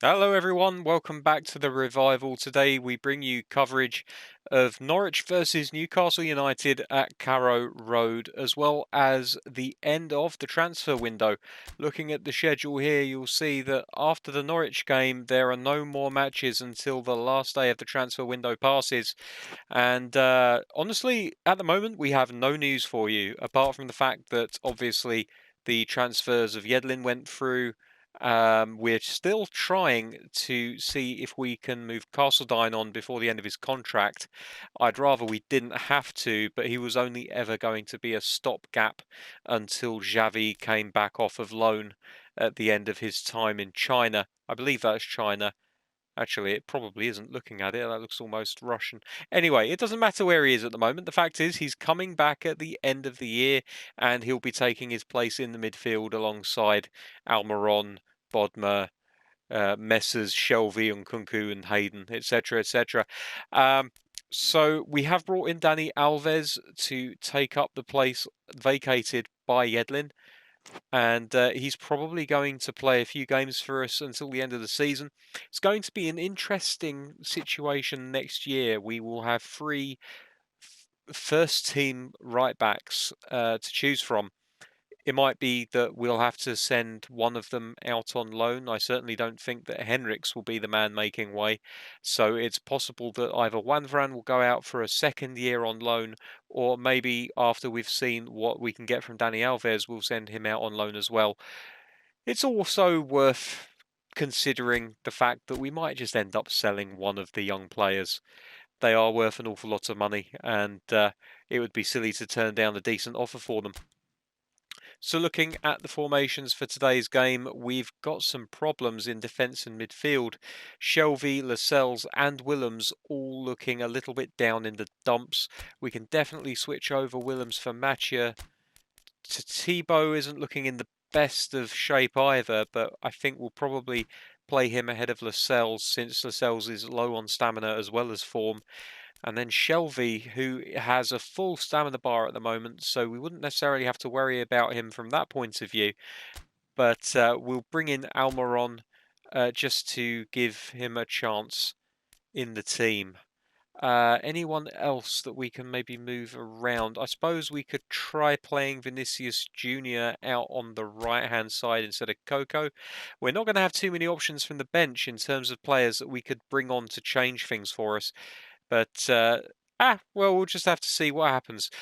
Hello everyone, welcome back to the Revival. Today we bring you coverage of Norwich versus Newcastle United at Carrow Road, as well as the end of the transfer window. Looking at the schedule here, you'll see that after the Norwich game, there are no more matches until the last day of the transfer window passes. And honestly, at the moment, we have no news for you, apart from the fact that obviously the transfers of Yedlin went through. We're still trying to see if we can move Castledine on before the end of his contract. I'd rather we didn't have to, but he was only ever going to be a stopgap until Xavi came back off of loan at the end of his time in China. I believe that's China. Actually, it probably isn't. Looking at it, that looks almost Russian. Anyway, it doesn't matter where he is at the moment. The fact is, he's coming back at the end of the year, and he'll be taking his place in the midfield alongside Almiron, Bodmer, Messrs, Shelvey, and Kunku and Hayden, etc., etc. So we have brought in Dani Alves to take up the place vacated by Yedlin. And he's probably going to play a few games for us until the end of the season. It's going to be an interesting situation next year. We will have three first team right backs to choose from. It might be that we'll have to send one of them out on loan. I certainly don't think that Henriks will be the man making way. So it's possible that either Wanvran will go out for a second year on loan, or maybe after we've seen what we can get from Dani Alves, we'll send him out on loan as well. It's also worth considering the fact that we might just end up selling one of the young players. They are worth an awful lot of money, and it would be silly to turn down a decent offer for them. So looking at the formations for today's game, we've got some problems in defence and midfield. Shelvey, Lascelles and Willems all looking a little bit down in the dumps. We can definitely switch over Willems for Mattia. Thibaut isn't looking in the best of shape either, but I think we'll probably play him ahead of Lascelles, since Lascelles is low on stamina as well as form. And then Shelvey, who has a full stamina bar at the moment, so we wouldn't necessarily have to worry about him from that point of view. But we'll bring in Almiron just to give him a chance in the team. Anyone else that we can maybe move around? I suppose we could try playing Vinicius Jr. out on the right-hand side instead of Coco. We're not going to have too many options from the bench in terms of players that we could bring on to change things for us. But, well, we'll just have to see what happens.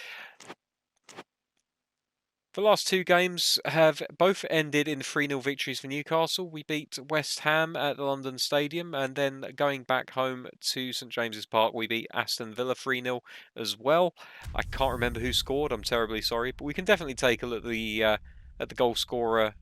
The last two games have both ended in 3-0 victories for Newcastle. We beat West Ham at the London Stadium, and then going back home to St James's Park, we beat Aston Villa 3-0 as well. I can't remember who scored, I'm terribly sorry, but we can definitely take a look at the goal scorer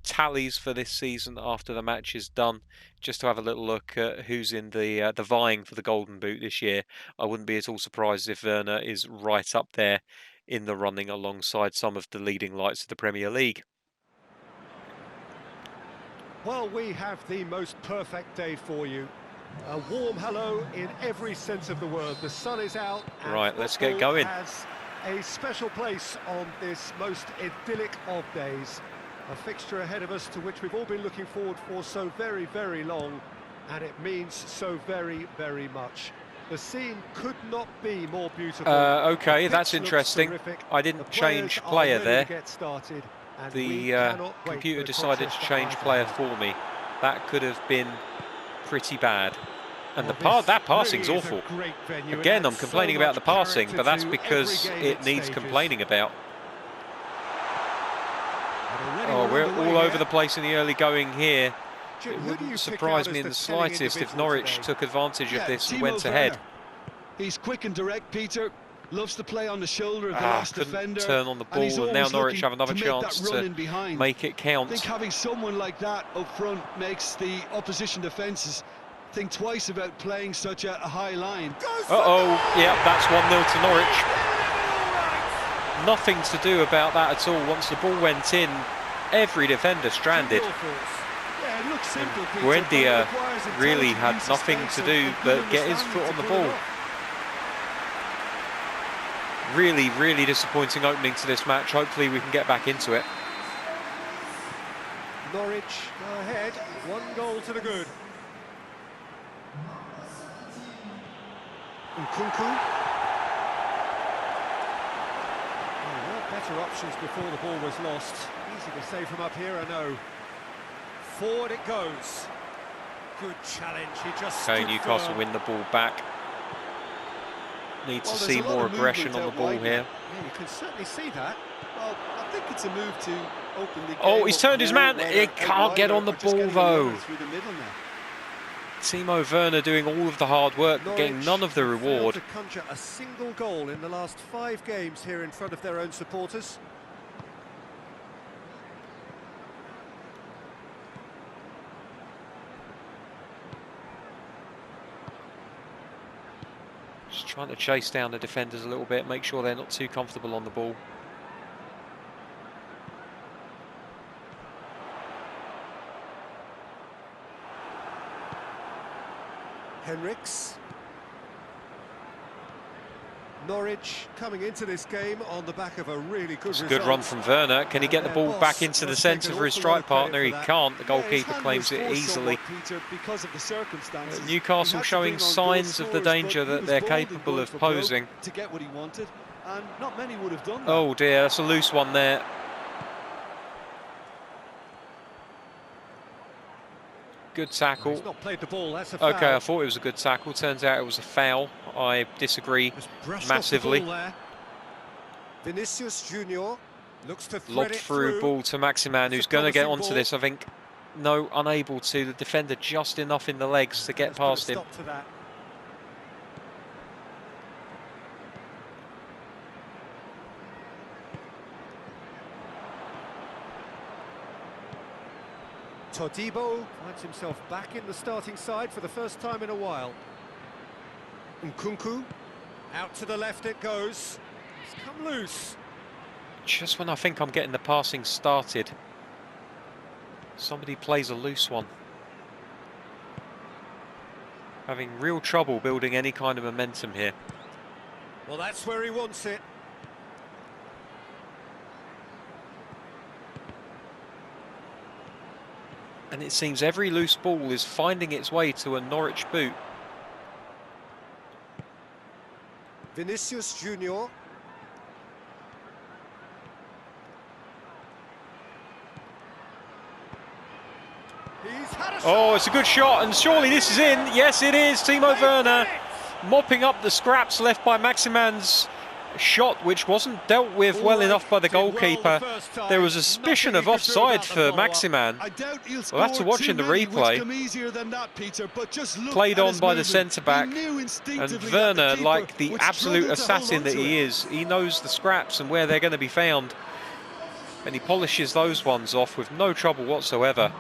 tallies for this season after the match is done, just to have a little look at who's in the vying for the Golden Boot this year. I wouldn't be at all surprised if Werner is right up there in the running alongside some of the leading lights of the Premier League. Well, we have the most perfect day for you. A warm hello in every sense of the word. The sun is out. Right, let's get going. Has a special place on this most idyllic of days. A fixture ahead of us to which we've all been looking forward for so very, very long, and it means so very, very much. The scene could not be more beautiful. Okay, that's interesting. I didn't change player there. The computer decided to change player for me. That could have been pretty bad. And that passing's awful. Again, I'm complaining about the passing, but that's because it needs complaining about. Oh, we're all over the place in the early going here. It wouldn't surprise me in the slightest if Norwich took advantage of this and went ahead. He's quick and direct, Peter. Loves to play on the shoulder of the last defender. Turn on the ball, and now Norwich have another chance to make it count. I think having someone like that up front makes the opposition defences think twice about playing such a high line. Yeah, that's 1-0 to Norwich. Nothing to do about that at all. Once the ball went in, every defender stranded. Buendia really had nothing to do but get his foot on the ball. Really, really disappointing opening to this match. Hopefully we can get back into it. Norwich ahead One goal to the good. Nkunku. Better options before the ball was lost. Easy to save from up here, I know. Forward it goes. Good challenge, he just Okay, stood Newcastle firm. win the ball back. Need to Well, see there's a lot more of aggression on movement the out ball wide here. Yeah, you can certainly see that. Well, I think it's a move to open the game. Oh, he's turned his more, man. whether He out can't get wide on the or just ball, getting a though. runner through the middle now. Timo Werner doing all of the hard work, but getting none of the Norwich failed reward. to conjure a single goal in the last 5 games here in front of their own supporters. Just trying to chase down the defenders a little bit, make sure they're not too comfortable on the ball. Henriks. Norwich coming into this game on the back of a really good It's a result. good run from Werner. Can he And get the their ball boss back into the must take centre an for his awful lot of strike credit partner? for He that. can't. The Yeah, his goalkeeper hand claims was it forced easily. somewhat, Peter, because of the circumstances. Newcastle He had to showing bring on signs goal of the scorers, but danger he that was they're bold in capable going of for broke posing. to get what he wanted, and not many would have done that. Oh dear, that's a loose one there. Good tackle. He's not played the ball, that's a foul. Okay, I thought it was a good tackle. Turns out it was a foul. I disagree Just brushed massively. off the ball there. Vinicius Junior looks to thread Lobbed it through ball to Maximan, It's a who's going to get promising onto ball. this, I think. No, unable to. The defender just enough in the legs to get Let's put a past him. stop to that. Todibo finds himself back in the starting side for the first time in a while. Nkunku, out to the left it goes. It's come loose. Just when I think I'm getting the passing started, somebody plays a loose one. Having real trouble building any kind of momentum here. Well, that's where he wants it. And it seems every loose ball is finding its way to a Norwich boot. Vinicius Junior. He's had a Oh, shot. it's a good shot, and surely this is in. Yes, it is. Timo Werner mopping up the scraps left by Maximan's shot, which wasn't dealt with well enough by the goalkeeper. There was a suspicion of offside for Maximan. I doubt he'll We'll have to score watch too in the many, replay. which come easier than that, Peter, but just look Played at on his by the movement. centre-back. He knew And instinctively that Werner, keeper like the would absolute struggle to hold assassin that onto he it. is, he knows the scraps and where they're going to be found. And he polishes those ones off with no trouble whatsoever.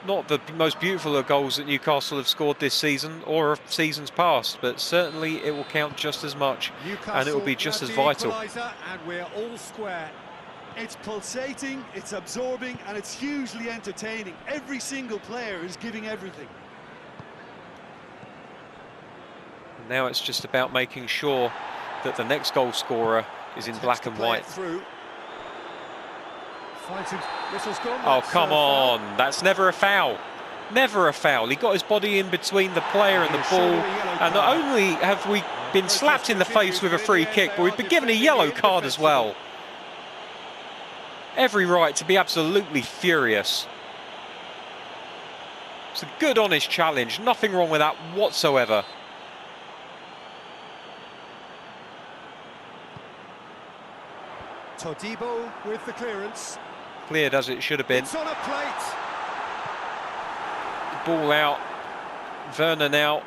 Not the most beautiful of goals that Newcastle have scored this season or of seasons past, but certainly it will count just as much, and it will be just as vital. And we're all square. It's pulsating, it's absorbing, and it's hugely entertaining. Every single player is giving everything. And now it's just about making sure that the next goal scorer is in black and white. Through. Finds him. Whistle's gone. Oh, That's come a foul. on. That's never a foul. Never a foul. He got his body in between the player and the ball. And not only have we been slapped in the face with a free kick, but we've been given a yellow card as well. Every right to be absolutely furious. It's a good, honest challenge. Nothing wrong with that whatsoever. Todibo with the clearance. Cleared as it should have been. It's on a plate. Ball out. Werner now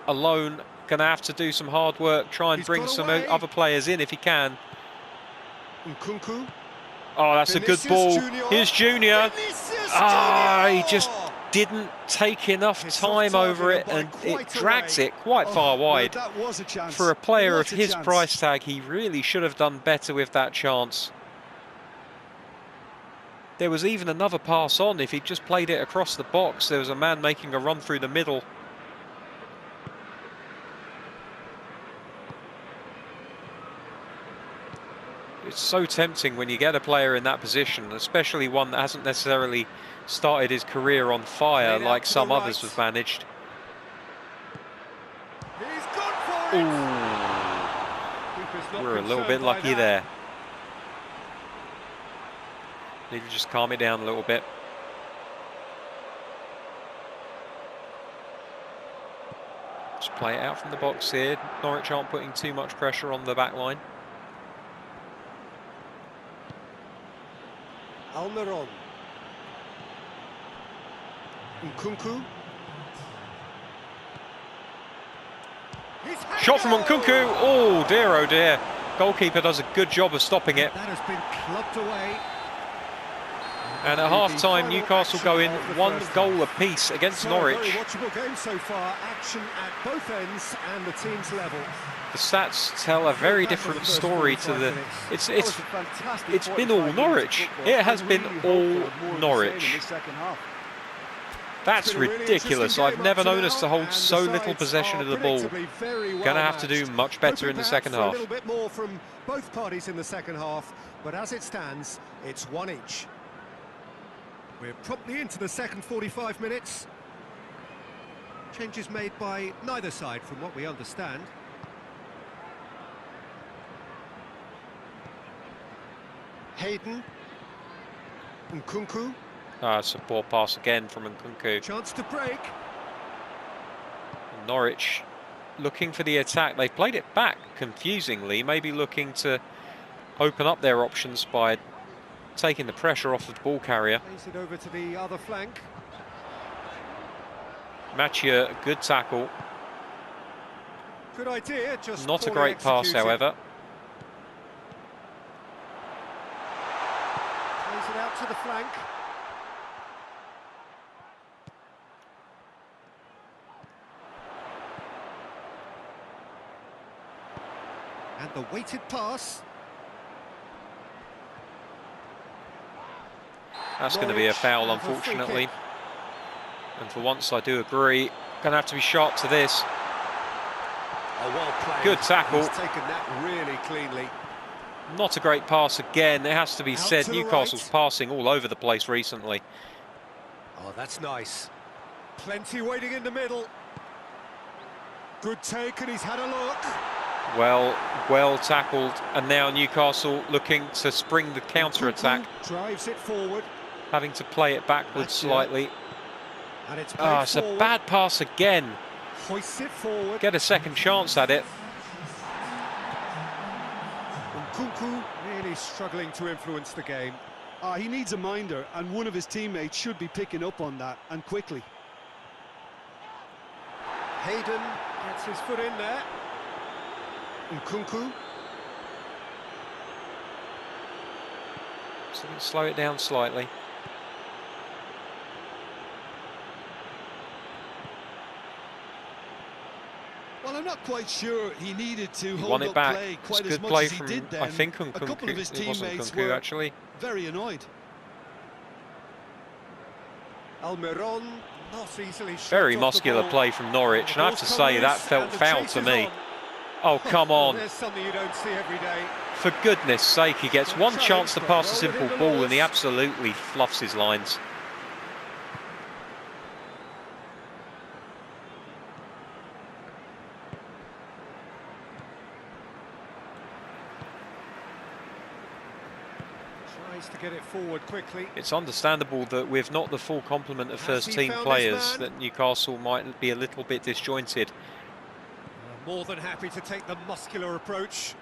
alone. Going to have to do some hard work. Try and He's bring got some away. other players in if he can. Nkunku. Oh, that's a good Vinicius ball. Junior. Here's Junior. Vinicius Ah, he Junior. just didn't take enough It's time off over it, target and by it quite a drags way. it quite far Well, wide. that was a chance. For a player What of a his chance. price tag, he really should have done better with that chance. There was even another pass on. If he'd just played it across the box, there was a man making a run through the middle. It's so tempting when you get a player in that position, especially one that hasn't necessarily started his career on fire like some others have managed. He's gone for it. Ooh, we're a little bit lucky there. Need to just calm it down a little bit. Just play it out from the box here. Norwich aren't putting too much pressure on the back line. Almiron. Nkunku. Shot from Nkunku. Oh dear, oh dear. Goalkeeper does a good job of stopping it. That has been clubbed away. And at half-time, Newcastle go in 1 goal apiece against Norwich. Very watchable game so far. Action at both ends and the team's level. The stats tell a very different story to the. It's been all Norwich. It has been all Norwich. That's ridiculous. I've never known us to hold so little possession of the ball. Gonna have to do much better in the second half. A little bit more from both parties in the second half, but as it stands, it's 1 each. We're promptly into the second 45 minutes. Changes made by neither side from what we understand. Hayden. Nkunku. It's a poor pass again from Nkunku. Chance to break. Norwich looking for the attack. They played it back confusingly, maybe looking to open up their options by taking the pressure off of the ball carrier. Plays it over to the other flank. Mathieu, good tackle. Good idea, just not a great pass, however. Plays it out to the flank. And the weighted pass. That's going to be a foul, unfortunately. And for once, I do agree. Going to have to be sharp to this. Good tackle. He's taken that really cleanly. Not a great pass again. It has to be said, Newcastle's passing all over the place recently. Oh, that's nice. Plenty waiting in the middle. Good take, and he's had a look. Well tackled, and now Newcastle looking to spring the counter-attack. Drives it forward. Having to play it backwards slightly. And it's it's a bad pass again. Hoists it forward. Get a second chance at it. Nkunku really struggling to influence the game. He needs a minder, and one of his teammates should be picking up on that, and quickly. Hayden gets his foot in there. Nkunku. So slow it down slightly. Well, I'm not quite sure he needed to hold Won it up back. play It's quite as good much play as he from, did then. I think, A couple of his Nkunku. It wasn't teammates Nkunku, were actually. very annoyed. Almiron, not easily. Very muscular play from Norwich, and I have to say that felt foul to me. Oh, come on. There's something you don't see every day. For goodness sake, he gets one chance to pass a simple ball and he absolutely fluffs his lines. Tries to get it forward quickly. It's understandable that with not the full complement of first-team players, that Newcastle might be a little bit disjointed. More than happy to take the muscular approach.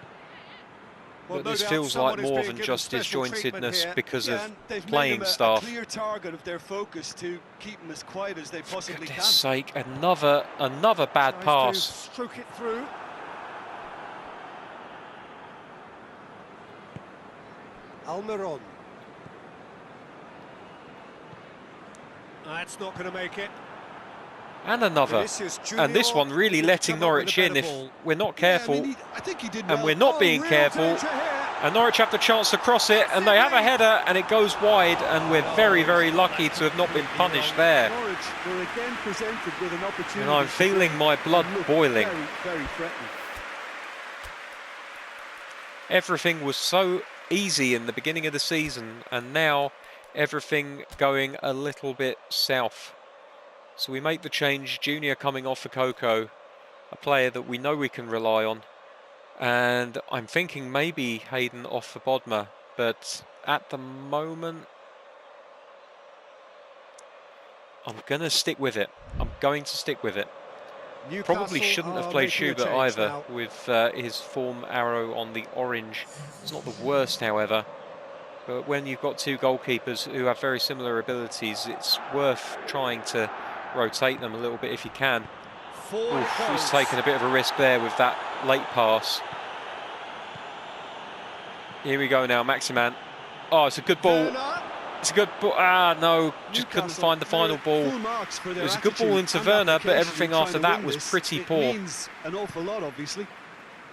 But this feels like more than just disjointedness because of playing staff. A clear target of their focus to keep them as quiet as they possibly can. For goodness sake, another bad pass. Stroke it through. Almiron. That's not going to make it. And another. And this one really letting Norwich in if we're not careful. I think he did and well. we're not being careful. And Norwich have the chance to cross it, and they have a header, and it goes wide, and we're very, very lucky to have not been punished there. Norwich were again presented with an opportunity. And I'm feeling my blood boiling. Very, very threatening. Everything was so easy in the beginning of the season, and now everything going a little bit south. So we make the change, Junior coming off for Coco, a player that we know we can rely on. And I'm thinking maybe Hayden off for Bodmer, but at the moment, I'm going to stick with it. I'm going to stick with it. Newcastle Probably shouldn't have are played making a Schubert change either, now. with his form arrow on the orange. It's not the worst, however. But when you've got two goalkeepers who have very similar abilities, it's worth trying to rotate them a little bit if you can. Forward it Oof, he's goes. taken a bit of a risk there with that late pass. Here we go now, Maximan. Oh, it's a good ball. Werner. It's a good ball. Ah, no, just couldn't Newcastle, find the final they're ball. full marks for It their was a good ball attitude into and Werner, but application everything in trying after to that win was this. pretty It poor. means an awful lot, obviously.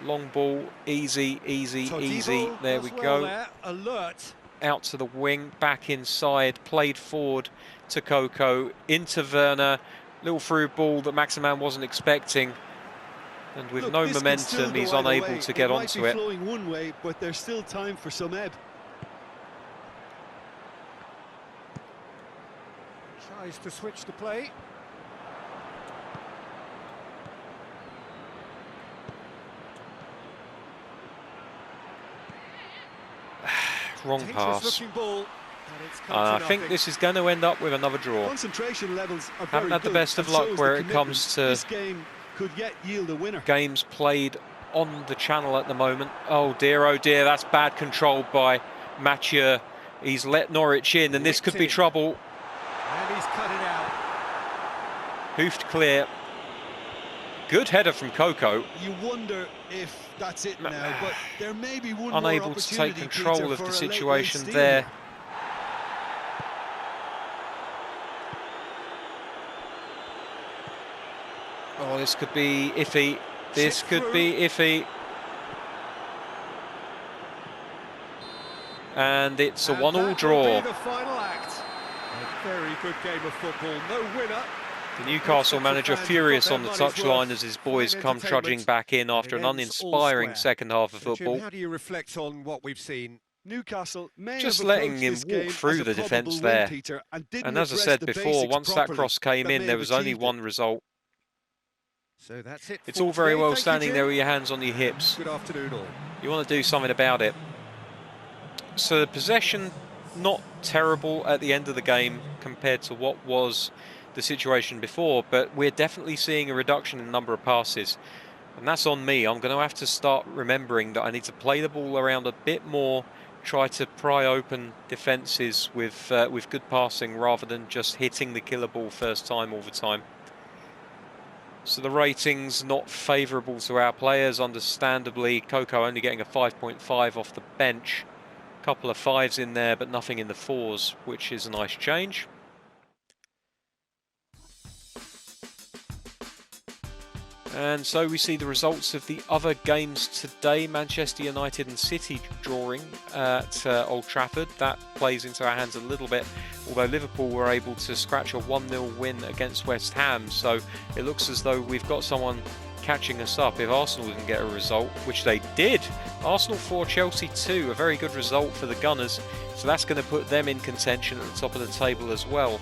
Long ball, easy, easy, easy. Todibo There does we well go. there. Alert. Out to the wing, back inside, played forward to Coco, into Werner. Little through ball that Maximan wasn't expecting. And with Look, no this can still momentum, go he's either unable way. to It get might be onto it. flowing one way, but there's still time for some ebb. Tries to switch the play. Wrong Dangerous pass. looking ball. And it's come to I nothing. think this is going to end up with another draw. Concentration levels are Haven't very had the good, best of and so luck is where the it comes to this game could yet yield a winner. games played on the channel at the moment. Oh dear, that's bad control by Mathieu. He's let Norwich in, and this could be Whipped in. trouble. And he's cut it out. Hoofed clear. Good header from Coco. You wonder if that's it now, but there may be one more Unable to take opportunity, control Peter, of for the a situation late steal there. here. Oh, this could be iffy. This Chip could through. be iffy. And it's a And one-all that will draw. be the final act. A very good game of football. No winner. The Newcastle manager Fans have furious got on the their money's touchline worth. as his boys Fine come trudging entertainment, back in and after it an ends all uninspiring square. second half of So, Jim, football. how do you reflect on what we've seen? Newcastle may Just have letting approached him this walk game as through a the probable defence win, there. Peter, and didn't And as I address said the before, basics once that properly. cross came That in, may there have was only achieved it. one result. So that's it. It's For all very today. well Thank you, standing Jim. there with your hands on your hips. Good afternoon, all. You want to do something about it. So the possession, not terrible at the end of the game compared to what was the situation before, but we're definitely seeing a reduction in the number of passes. And that's on me. I'm going to have to start remembering that I need to play the ball around a bit more, try to pry open defences with good passing rather than just hitting the killer ball first time all the time. So the ratings not favourable to our players, understandably. Coco only getting a 5.5 off the bench. A couple of 5s in there, but nothing in the 4s, which is a nice change. And so we see the results of the other games today. Manchester United and City drawing at Old Trafford. That plays into our hands a little bit, although Liverpool were able to scratch a 1-0 win against West Ham. So it looks as though we've got someone catching us up if Arsenal didn't get a result, which they did. Arsenal 4, Chelsea 2, a very good result for the Gunners. So that's going to put them in contention at the top of the table as well.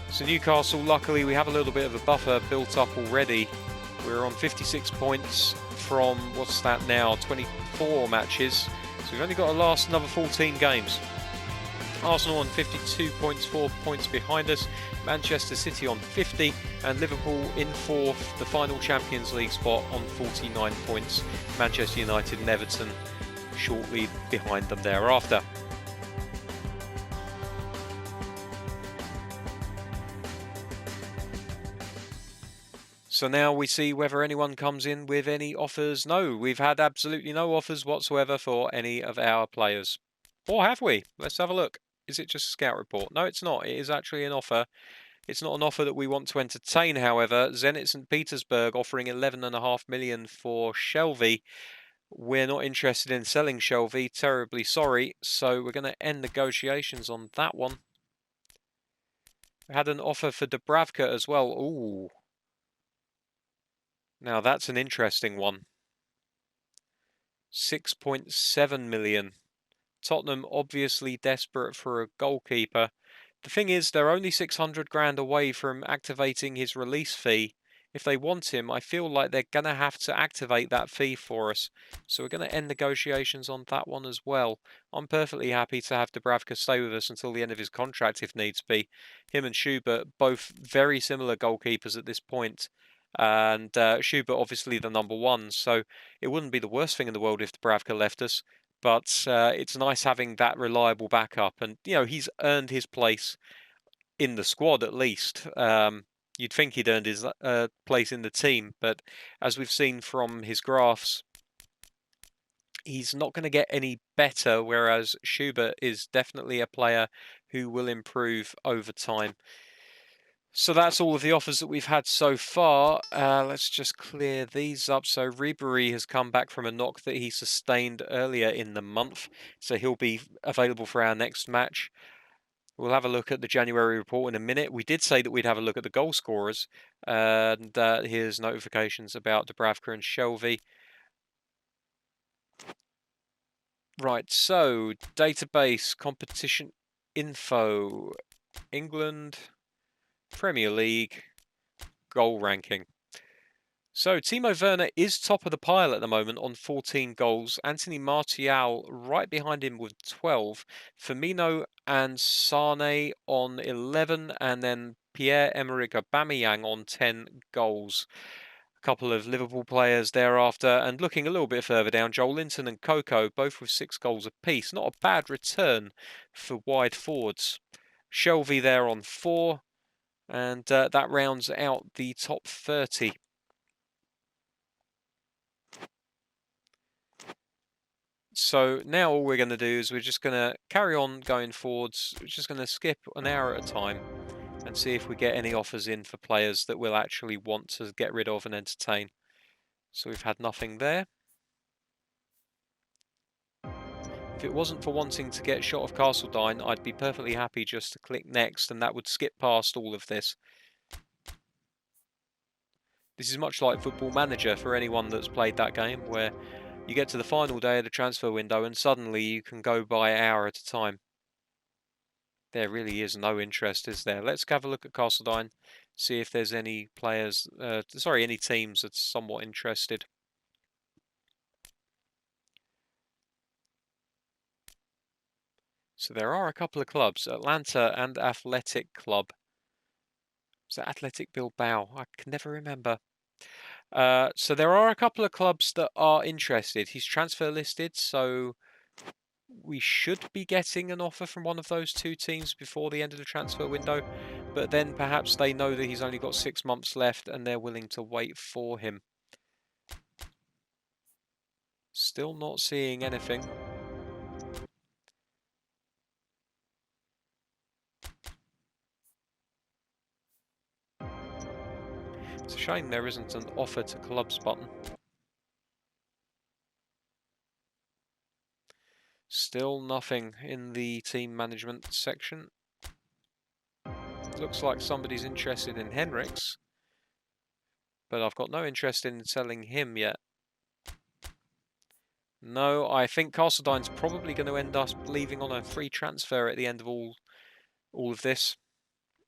So Newcastle, luckily, we have a little bit of a buffer built up already. We're on 56 points from, what's that now, 24 matches. So we've only got to last another 14 games. Arsenal on 52 points, 4 points behind us. Manchester City on 50 and Liverpool in 4th, the final Champions League spot on 49 points. Manchester United and Everton shortly behind them thereafter. So now we see whether anyone comes in with any offers. No, we've had absolutely no offers whatsoever for any of our players. Or have we? Let's have a look. Is it just a scout report? No, it's not. It is actually an offer. It's not an offer that we want to entertain, however. Zenit St. Petersburg offering 11.5 million for Shelvey. We're not interested in selling Shelvey. Terribly sorry. So we're going to end negotiations on that one. We had an offer for Dubravka as well. Ooh. Now that's an interesting one. 6.7 million. Tottenham obviously desperate for a goalkeeper. The thing is, they're only 600 grand away from activating his release fee. If they want him, I feel like they're going to have to activate that fee for us. So we're going to end negotiations on that one as well. I'm perfectly happy to have Dubravka stay with us until the end of his contract if needs be. Him and Schubert, both very similar goalkeepers at this point. And Schubert obviously the number one, so it wouldn't be the worst thing in the world if Dubravka left us. But it's nice having that reliable backup. And, you know, he's earned his place in the squad at least. You'd think he'd earned his place in the team. But as we've seen from his graphs, he's not going to get any better, whereas Schubert is definitely a player who will improve over time. So that's all of the offers that we've had so far. Let's just clear these up. So Ribery has come back from a knock that he sustained earlier in the month. So he'll be available for our next match. We'll have a look at the January report in a minute. We did say that we'd have a look at the goal scorers. And here's notifications about Dubravka and Shelvey. Right, so database, competition info, England, Premier League, goal ranking. So Timo Werner is top of the pile at the moment on 14 goals. Anthony Martial right behind him with 12. Firmino and Sane on 11. And then Pierre-Emerick Aubameyang on 10 goals. A couple of Liverpool players thereafter. And looking a little bit further down, Joel Linton and Coco, both with 6 goals apiece. Not a bad return for wide forwards. Shelvey there on 4. And that rounds out the top 30. So now all we're going to do is we're just going to carry on going forwards. We're just going to skip an hour at a time and see if we get any offers in for players that we'll actually want to get rid of and entertain. So we've had nothing there. If it wasn't for wanting to get shot of Castledine, I'd be perfectly happy just to click next and that would skip past all of this. This is much like Football Manager for anyone that's played that game, where you get to the final day of the transfer window and suddenly you can go by an hour at a time. There really is no interest, is there? Let's have a look at Castledine, see if there's any players, any teams that's somewhat interested. So there are a couple of clubs, Atlanta and Athletic Club. Is that Athletic Bilbao? I can never remember. So there are a couple of clubs that are interested. He's transfer listed, so we should be getting an offer from one of those two teams before the end of the transfer window. But then perhaps they know that he's only got 6 months left and they're willing to wait for him. Still not seeing anything. It's a shame there isn't an offer to clubs button. Still nothing in the team management section. Looks like somebody's interested in Henriks, but I've got no interest in selling him yet. No, I think Castledine's probably going to end up leaving on a free transfer at the end of all of this.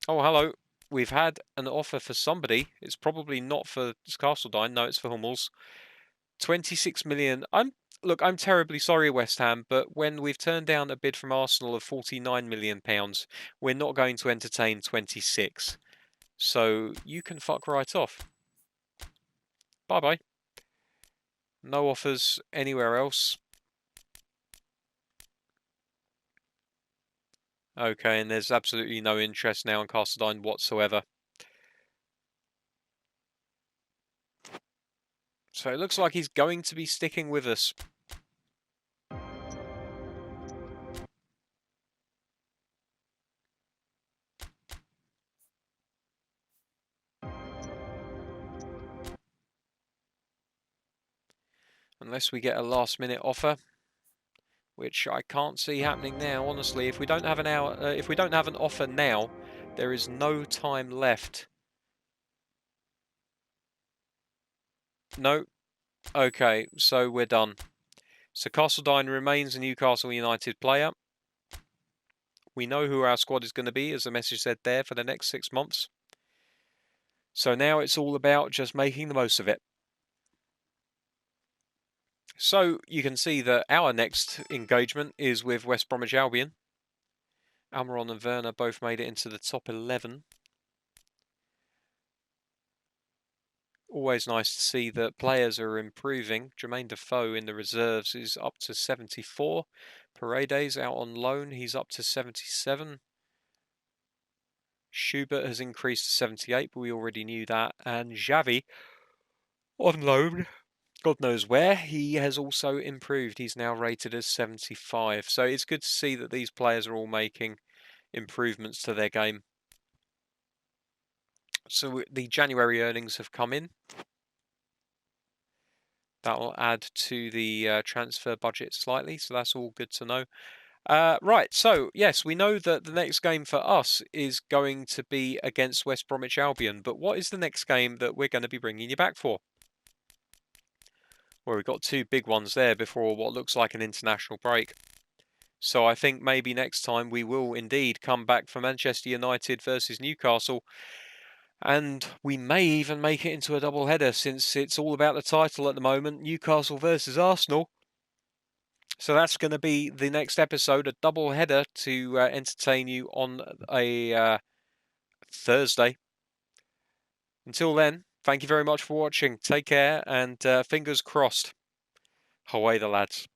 Oh, hello. We've had an offer for somebody. It's probably not for Castledine. No, it's for Hummels. 26 million. I'm terribly sorry, West Ham, but when we've turned down a bid from Arsenal of £49 million, we're not going to entertain 26. So you can fuck right off. Bye-bye. No offers anywhere else. Okay, and there's absolutely no interest now in Castledine whatsoever. So it looks like he's going to be sticking with us. Unless we get a last-minute offer, which I can't see happening now. Honestly, if we don't have an offer now, there is no time left. No. Okay, so we're done. So Castledine remains a Newcastle United player. We know who our squad is going to be, as the message said there, for the next 6 months. So now it's all about just making the most of it. So you can see that our next engagement is with West Bromwich Albion. Almiron and Werner both made it into the top 11. Always nice to see that players are improving. Jermaine Defoe in the reserves is up to 74. Paredes out on loan, he's up to 77. Schubert has increased to 78, but we already knew that. And Xavi on loan, God knows where, he has also improved. He's now rated as 75. So it's good to see that these players are all making improvements to their game. So the January earnings have come in. That will add to the transfer budget slightly, so that's all good to know. Right, so yes, we know that the next game for us is going to be against West Bromwich Albion, but what is the next game that we're going to be bringing you back for? Well, we've got two big ones there before what looks like an international break. So I think maybe next time we will indeed come back for Manchester United versus Newcastle. And we may even make it into a double header, since it's all about the title at the moment, Newcastle versus Arsenal. So that's going to be the next episode, a double header to entertain you on a Thursday. Until then, thank you very much for watching. Take care, and fingers crossed. Away the lads.